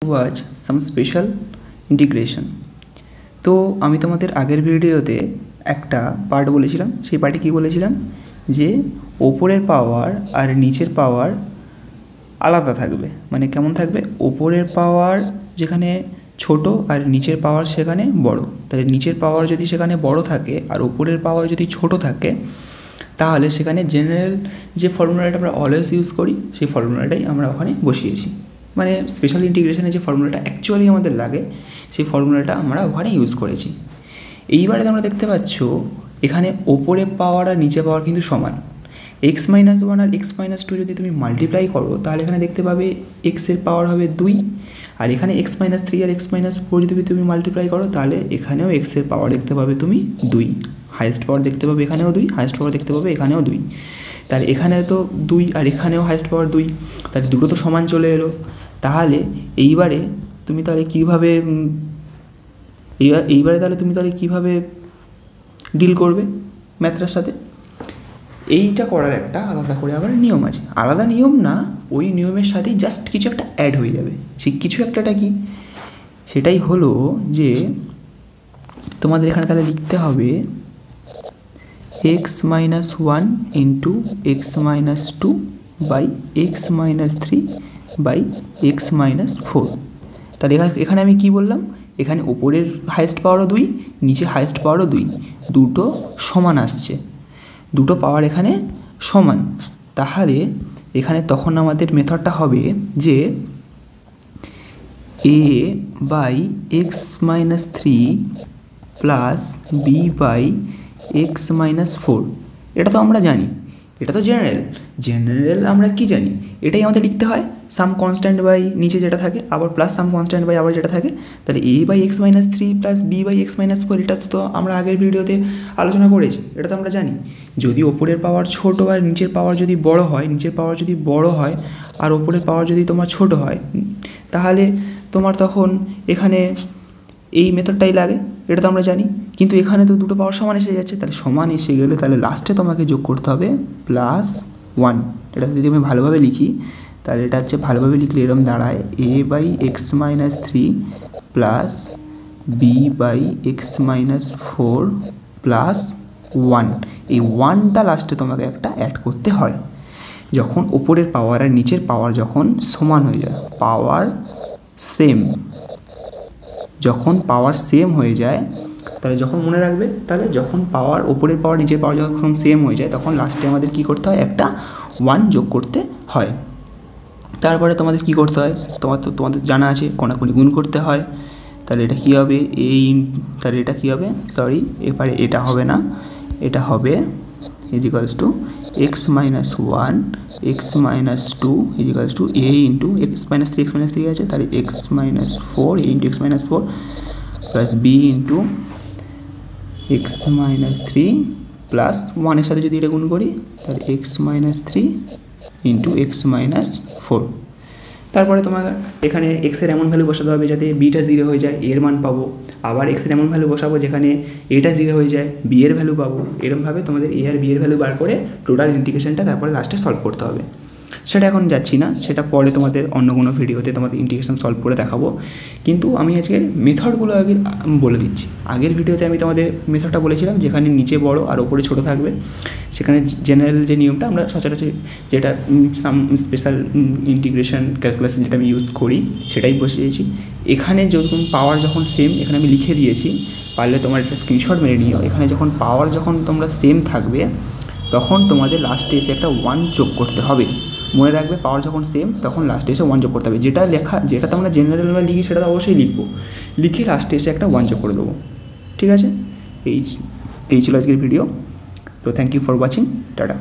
Watch সাম special integration. তো আমি তোমাদের আগের ভিডিওতে একটা পার্ট বলেছিলাম, সেই পার্টে কী বলেছিলাম যে ওপরের পাওয়ার আর নিচের পাওয়ার আলাদা থাকবে। মানে কেমন থাকবে, ওপরের পাওয়ার যেখানে ছোট আর নিচের পাওয়ার সেখানে বড়। তাহলে নিচের পাওয়ার যদি সেখানে বড় থাকে আর ওপরের পাওয়ার যদি ছোট থাকে, তাহলে সেখানে জেনারেল যে ফর্মুলাটা আমরা অলওয়েজ ইউজ করি সেই ফর্মুলাটাই আমরা ওখানে বসিয়েছি। মানে স্পেশাল ইন্টিগ্রেশনে যে ফর্মুলাটা অ্যাকচুয়ালি আমাদের লাগে সেই ফর্মুলাটা আমরা ওখানে ইউজ করেছি। এইবারে তোমরা দেখতে পাচ্ছ এখানে ওপরে পাওয়ার আর নিচে পাওয়ার কিন্তু সমান। x-1 আর x-2 যদি তুমি মাল্টিপ্লাই করো তাহলে এখানে দেখতে পাবে এক্সের পাওয়ার হবে 2, আর এখানে x-3 আর x-4 যদি তুমি মাল্টিপ্লাই করো তাহলে এখানেও এক্সের পাওয়ার দেখতে পাবে তুমি 2। হাইয়েস্ট পাওয়ার দেখতে পাবে এখানেও 2, হাইয়েস্ট পাওয়ার দেখতে পাবে এখানেও 2। তাহলে এখানে তো 2 আর এখানেও হাইয়েস্ট পাওয়ার 2, তাহলে দুটো তো সমান চলে এলো। তাহলে এইবারে তুমি তাহলে কীভাবে কীভাবে ডিল করবে ম্যাথটার সাথে? এইটা করার একটা আলাদা করে আবার নিয়ম আছে। আলাদা নিয়ম না, ওই নিয়মের সাথেই জাস্ট কিছু একটা অ্যাড হয়ে যাবে। সেই কিছু একটাটা কি, সেটাই হলো যে তোমাদের এখানে তাহলে লিখতে হবে x-1 into x-2 by x-3 by x-4। তাহলে এখানে আমি কি বললাম, এখানে ওপরের হাইয়েস্ট পাওয়ারও 2, নিচে হাইয়েস্ট পাওয়ারও 2, দুটো সমান আসছে, দুটো পাওয়ার এখানে সমান। তাহলে এখানে তখন আমাদের মেথডটা হবে যে a by x-3 plus b by x-4। এটা তো আমরা জানি, এটা তো জেনারেল আমরা কি জানি, এটাই আমাদের লিখতে হয় সাম কনস্ট্যান্ট বাই নিচে যেটা থাকে আবার প্লাস সাম কনস্ট্যান্ট বাই আবার যেটা থাকে। তাহলে a by x-3 plus b by x-4 এটা তো আমরা আগের ভিডিওতে আলোচনা করেছি, এটা তো আমরা জানি। যদি ওপরের পাওয়ার ছোট আর নিচের পাওয়ার যদি বড় হয়, নিচের পাওয়ার যদি বড় হয় আর ওপরের পাওয়ার যদি তোমার ছোট হয়, তাহলে তোমার তখন এখানে এই মেথডটাই লাগে, এটা তো আমরা জানি। কিন্তু এখানে তো দুটো পাওয়ার সমান এসে যাচ্ছে, তাহলে সমান এসে গেলে তাহলে লাস্টে তোমাকে যোগ করতে হবে +1। এটা যদি আমি ভালোভাবে লিখি তাহলে এটা হচ্ছে, ভালোভাবে লিখলে এরকম দাঁড়ায় a by x-3 plus b by x-4 plus 1। এই 1টা লাস্টে তোমাকে একটা অ্যাড করতে হয় যখন ওপরের পাওয়ার আর নিচের পাওয়ার যখন সমান হয়ে যায়, পাওয়ার সেম। যখন পাওয়ার সেম হয়ে যায়, তাহলে যখন মনে রাখবে, তাহলে যখন পাওয়ার ওপরের পাওয়ার নিচের পাওয়ার যখন সেম হয়ে যায় তখন লাস্টে আমাদের কী করতে হয়, একটা 1 যোগ করতে হয়। তারপরে তোমাদের কি করতে হয়, তোমাদের জানা আছে, কোনাকুনি গুণ করতে হয়। তাহলে এটা কী হবে, তাহলে এটা কী হবে, সরি এবারে এটা হবে না, এটা হবে is equals to x-1 x-2 is equals to a into x-3 আছে, তাহলে x-4 a into x-4 plus b into x-3 plus 1-এর সাথে যদি এটা গুণ করি তাহলে x-3 ইন্টু x-4। তারপরে তোমার এখানে এক্সের এমন ভ্যালু বসাতে হবে যাতে বিটা 0 হয়ে যায়, এর মান পাবো। আবার এক্সের এমন ভ্যালু বসাবো যেখানে এটা 0 হয়ে যায়, বি এর ভ্যালু পাবো। এরকমভাবে তোমাদের এ আর বি এর ভ্যালু বার করে টোটাল ইন্টিগ্রেশনটা তারপরে লাস্টে সলভ করতে হবে। সেটা এখন যাচ্ছি না, সেটা পরে তোমাদের অন্য কোনো ভিডিওতে তোমাদের ইন্টিগ্রেশন সলভ করে দেখাবো। কিন্তু আমি আজকের মেথডগুলো আগে বলে দিচ্ছি। আগের ভিডিওতে আমি তোমাদের মেথডটা বলেছিলাম যেখানে নিচে বড় আর ওপরে ছোট থাকবে, সেখানে জেনারেল যে নিয়মটা আমরা সচরাচর যেটা সাম স্পেশাল ইন্টিগ্রেশন ক্যালকুলাস যেটা আমি ইউজ করি সেটাই বসিয়েছি। এখানে যখন পাওয়ার যখন সেম, এখানে আমি লিখে দিয়েছি, পারলে তোমার একটা স্ক্রিনশট মেরে নিও। এখানে যখন পাওয়ার যখন তোমরা সেম থাকবে তখন তোমাদের লাস্টে এসে একটা 1 যোগ করতে হবে। মনে রাখবে পাওয়ার যখন সেম তখন লাস্টে এসে 1 যোগ করতে হবে। যেটা তোমরা জেনারেল লিখি সেটা তো অবশ্যই লিখবো, লিখে লাস্টে এসে একটা 1 যোগ করে দেবো। ঠিক আছে, এই ছিল আজকের ভিডিও। তো thank you for watching, tata.